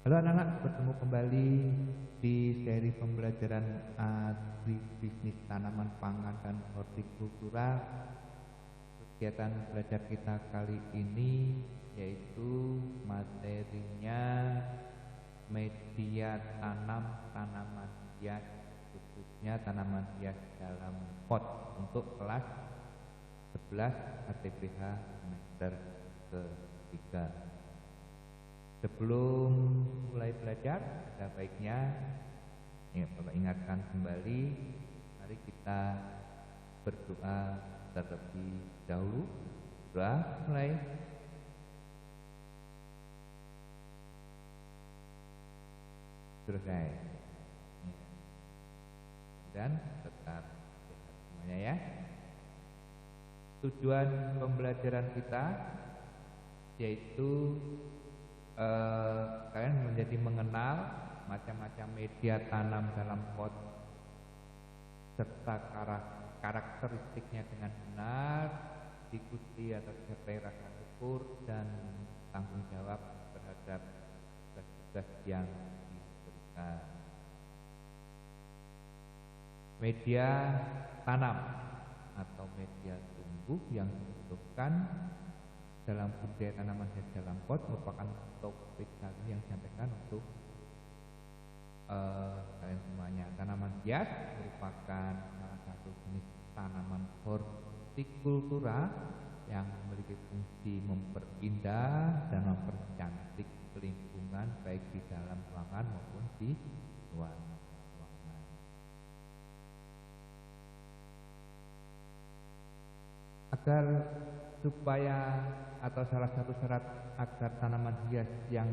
Halo anak-anak, bertemu kembali di seri pembelajaran agribisnis tanaman pangan dan hortikultura. Kegiatan belajar kita kali ini yaitu materinya media tanam tanaman hias, khususnya tanaman hias dalam pot untuk kelas 11 HTPH semester ketiga. Sebelum mulai belajar, ada baiknya Bapak ingatkan kembali, mari kita berdoa terlebih dahulu. Doa mulai. Selesai. Dan tetap sehat semuanya ya. Tujuan pembelajaran kita yaitu kalian menjadi mengenal macam-macam media tanam dalam pot serta karakteristiknya dengan benar, diikuti atas sertai rasa syukur dan tanggung jawab terhadap tugas-tugas yang diberikan. Media tanam atau media tumbuh yang dibutuhkan dalam budidaya tanaman hias dalam pot merupakan topik kali yang disampaikan untuk kalian semuanya. Tanaman hias merupakan salah satu jenis tanaman hortikultura yang memiliki fungsi memperindah dan mempercantik lingkungan baik di dalam ruangan maupun di luar ruangan. Agar supaya atau salah satu syarat agar tanaman hias yang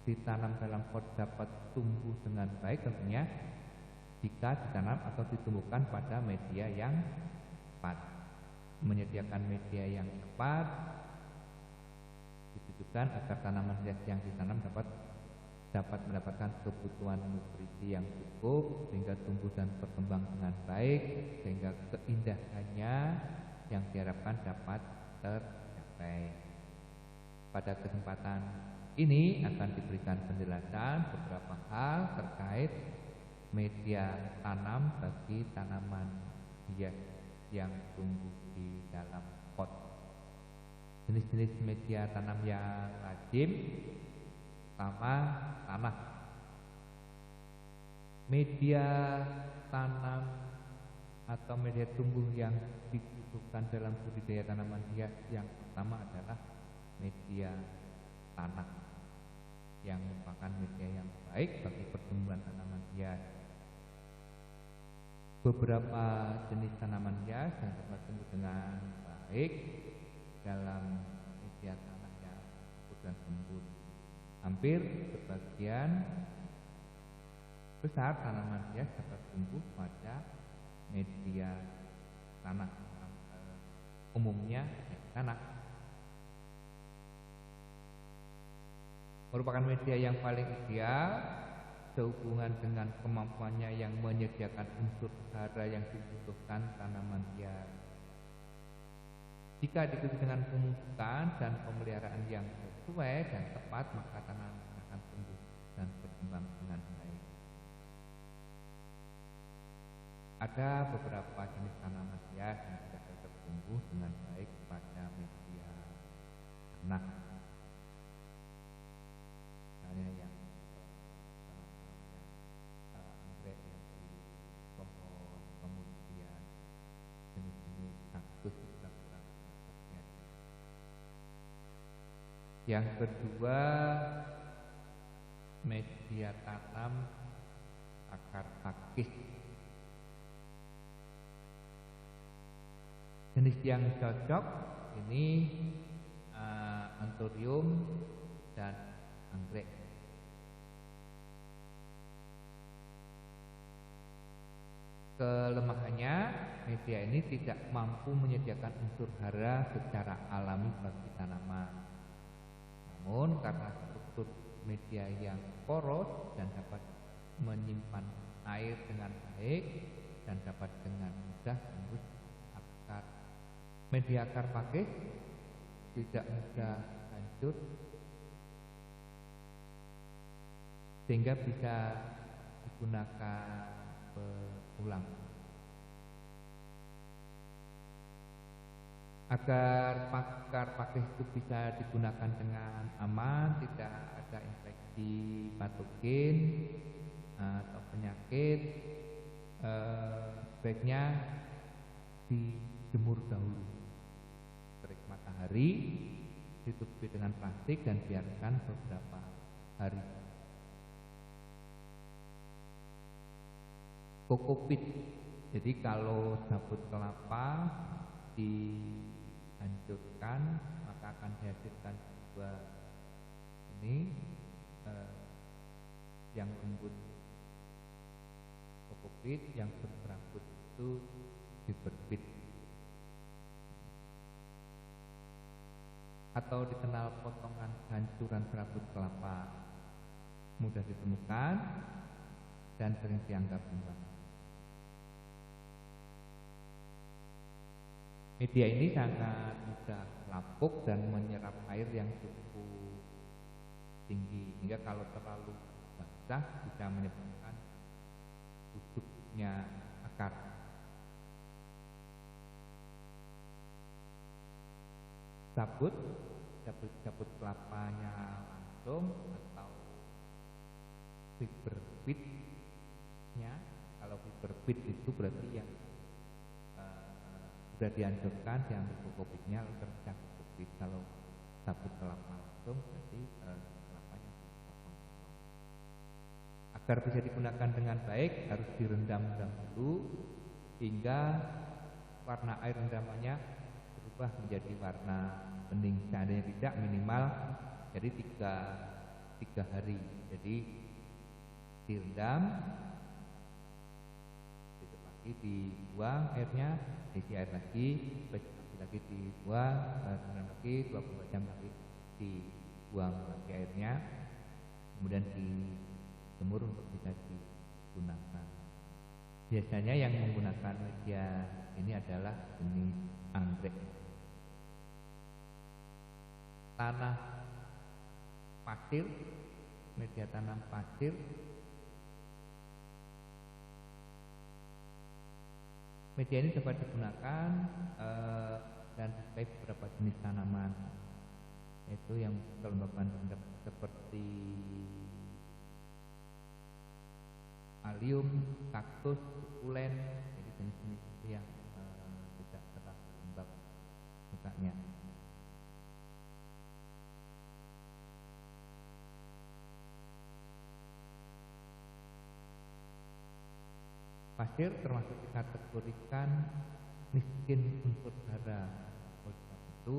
ditanam dalam pot dapat tumbuh dengan baik tentunya jika ditanam atau ditumbuhkan pada media yang tepat. Menyediakan media yang tepat ditujukan agar tanaman hias yang ditanam dapat mendapatkan kebutuhan nutrisi yang cukup sehingga tumbuh dan berkembang dengan baik, sehingga keindahannya yang diharapkan dapat tercapai. Pada kesempatan ini akan diberikan penjelasan beberapa hal terkait media tanam bagi tanaman hias yang tumbuh di dalam pot. Jenis-jenis media tanam yang lazim, pertama tanah. Media tanam atau media tumbuh yang dibutuhkan dalam budidaya tanaman hias yang pertama adalah media tanah, yang merupakan media yang baik bagi pertumbuhan tanaman hias. Beberapa jenis tanaman hias yang dapat tumbuh dengan baik dalam media tanah yang subur dan gembur. Hampir sebagian besar tanaman hias dapat tumbuh pada media tanah, umumnya tanah. Merupakan media yang paling ideal sehubungan dengan kemampuannya yang menyediakan unsur hara yang dibutuhkan tanaman hias. Jika diikuti dengan pemupukan dan pemeliharaan yang sesuai dan tepat, maka tanaman akan tumbuh dan berkembang dengan baik. Ada beberapa jenis tanaman hias yang tidak dapat tumbuh dengan baik pada media tanah. Misalnya yang anggrek yang di pohon, kemudian jenis-jenis kaktus juga kurang cocoknya. Yang kedua, media tanam akar pakis. Jenis yang cocok ini anthurium dan anggrek. Kelemahannya, media ini tidak mampu menyediakan unsur hara secara alami bagi tanaman. Namun karena struktur media yang poros dan dapat menyimpan air dengan baik dan dapat dengan mudah tembus akar. Media akar pakis tidak mudah hancur sehingga bisa digunakan berulang. Agar pakar pakis itu bisa digunakan dengan aman, tidak ada infeksi patogen atau penyakit, sebaiknya dijemur dahulu, terik matahari, ditutupi dengan plastik dan biarkan beberapa hari. Kokopit, jadi kalau sabut kelapa dihancurkan maka akan dihasilkan dua ini yang lembut kokopit, yang berserabut itu fiberbit atau dikenal potongan hancuran serabut kelapa, mudah ditemukan dan sering dianggap imbang. Media ini sangat mudah lapuk dan menyerap air yang cukup tinggi, hingga kalau terlalu basah bisa menyebabkan busuknya akar. Cabut kelapanya langsung atau fiberbitnya. Kalau fiberbit itu berarti yang sudah dihancurkan, diambil kokopitnya lalu terpecah kokopit. Kalau cabut kelapa langsung berarti kelapanya dipotong. Agar bisa digunakan dengan baik harus direndam dahulu hingga warna air rendamannya berubah menjadi warna bening. Seandainya tidak, minimal jadi tiga hari. Jadi direndam, besok pagi dibuang airnya, diisi air lagi, besok pagi lagi dibuang, rendam lagi, 24 jam lagi dibuang lagi airnya, kemudian dijemur untuk bisa digunakan. Biasanya yang menggunakan media ini adalah jenis anggrek. Tanah pasir, media tanam pasir, media ini dapat digunakan dan disukai beberapa jenis tanaman, yaitu yang kelembapan rendah seperti alium, kaktus, sukulen, jadi jenis-jenis yang tidak terlalu lembab mukanya. Pasir termasuk dikategorikan miskin unsur hara. Oleh sebab itu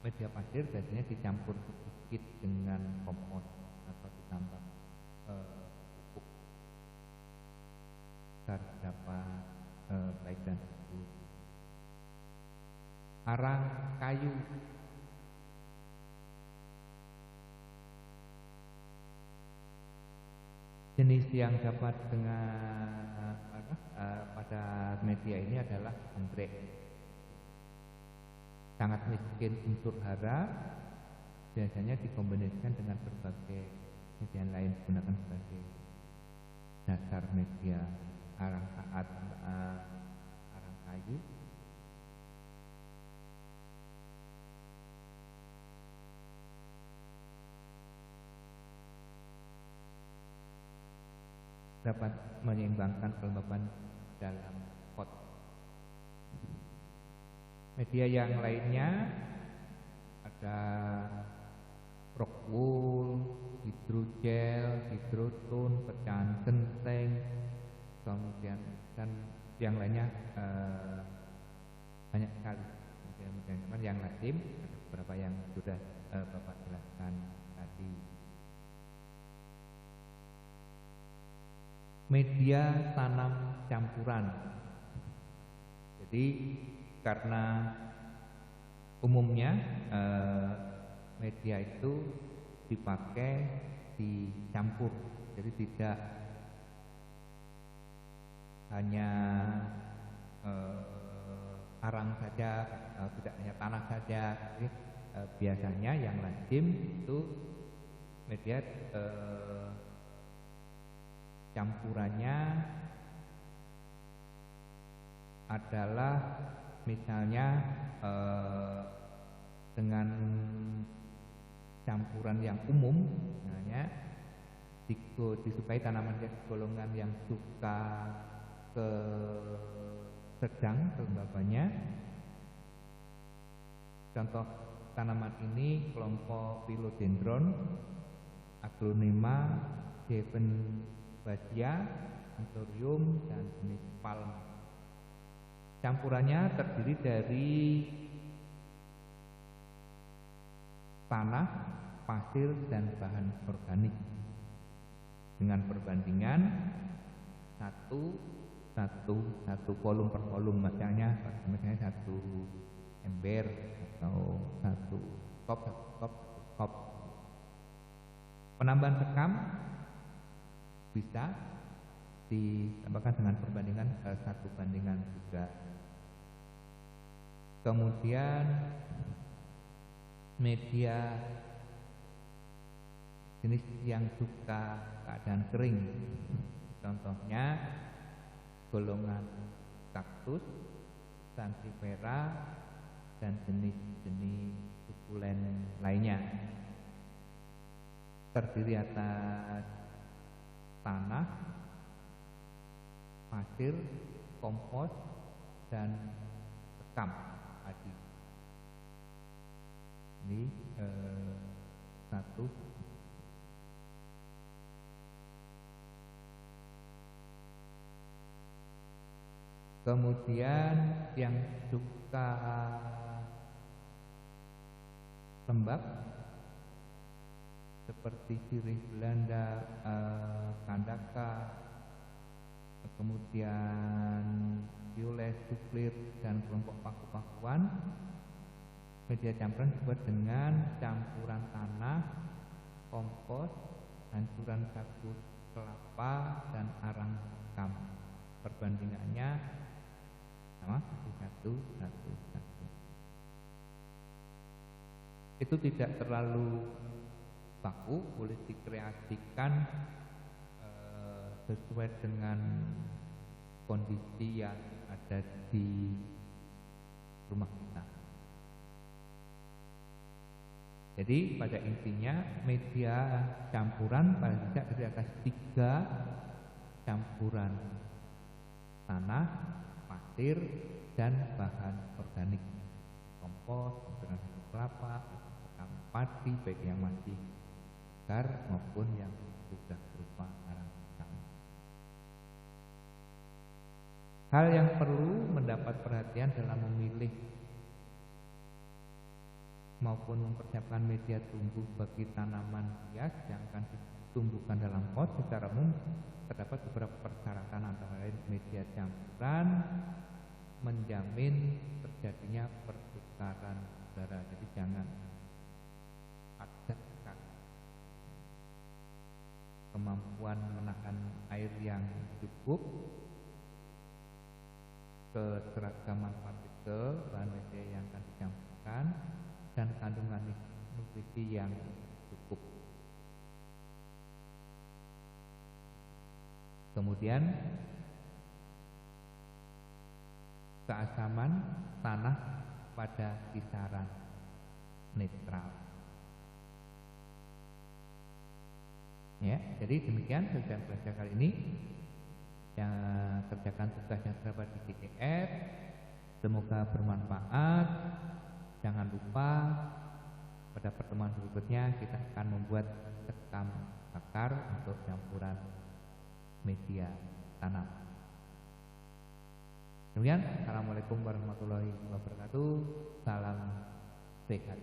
media pasir biasanya dicampur sedikit dengan kompos atau ditambah pupuk agar dapat baik dan subur. Arang kayu, jenis yang dapat dengan pada media ini adalah anggrek. Sangat miskin unsur hara, biasanya dikombinasikan dengan berbagai media lain digunakan sebagai dasar media. Arang kayu, dapat menyeimbangkan kelembapan dalam pot. Media yang lainnya ada rockwool, hidrogel, hidrotun, pecahan genteng, kemudian dan yang lainnya banyak sekali. Kemudian yang lazim ada beberapa yang sudah Bapak jelaskan tadi. Media tanam campuran. Jadi karena umumnya media itu dipakai dicampur, jadi tidak hanya arang saja, tidak hanya tanah saja, jadi biasanya yang lazim itu media campurannya adalah misalnya dengan campuran yang umum, misalnya disukai tanaman golongan yang suka ke sedang kelembabannya. Contoh tanaman ini kelompok Philodendron, Aglonema, Jevonbasia, Anthurium, dan jenis palm. Campurannya terdiri dari tanah, pasir, dan bahan organik dengan perbandingan satu kolom per kolom, misalnya satu ember atau satu kop. Penambahan sekam bisa ditambahkan dengan perbandingan 1:3. Kemudian media jenis yang suka keadaan kering, contohnya golongan kaktus, sansevieria, dan jenis-jenis sukulen lainnya. Terdiri atas tanah, pasir, kompos, dan sekam tadi. Ini satu. Kemudian yang suka lembab seperti sirih Belanda, kandaka, kemudian violet, suklir, dan kelompok paku-pakuan, media campuran dibuat dengan campuran tanah, kompos, hancuran sabut kelapa, dan arang sekam. Perbandingannya sama 1:1. Itu tidak terlalu baku, boleh dikreasikan sesuai dengan kondisi yang ada di rumah kita. Jadi pada intinya media campuran paling tidak dari atas 3 campuran tanah, pasir, dan bahan organik, kompos, campuran sabut kelapa, sekam padi baik yang masih segar maupun yang sudah berupa arang sekam. Hal yang perlu mendapat perhatian dalam memilih maupun mempersiapkan media tumbuh bagi tanaman hias yang akan ditumbuhkan dalam pot secara umum, terdapat beberapa persyaratan, antara lain media campuran menjamin terjadinya pertukaran udara. Jadi jangan ada kemampuan menahan air yang cukup, keseragaman partikel bahan media yang akan dicampurkan, dan kandungan nutrisi yang cukup. Kemudian keasaman tanah pada kisaran netral. Ya, jadi demikian saja belajar kali ini. Yang kerjakan tugas yang terdapat di PDF. Semoga bermanfaat. Jangan lupa pada pertemuan berikutnya kita akan membuat sekam bakar untuk campuran media tanam. Demikian, assalamualaikum warahmatullahi wabarakatuh. Salam sehat.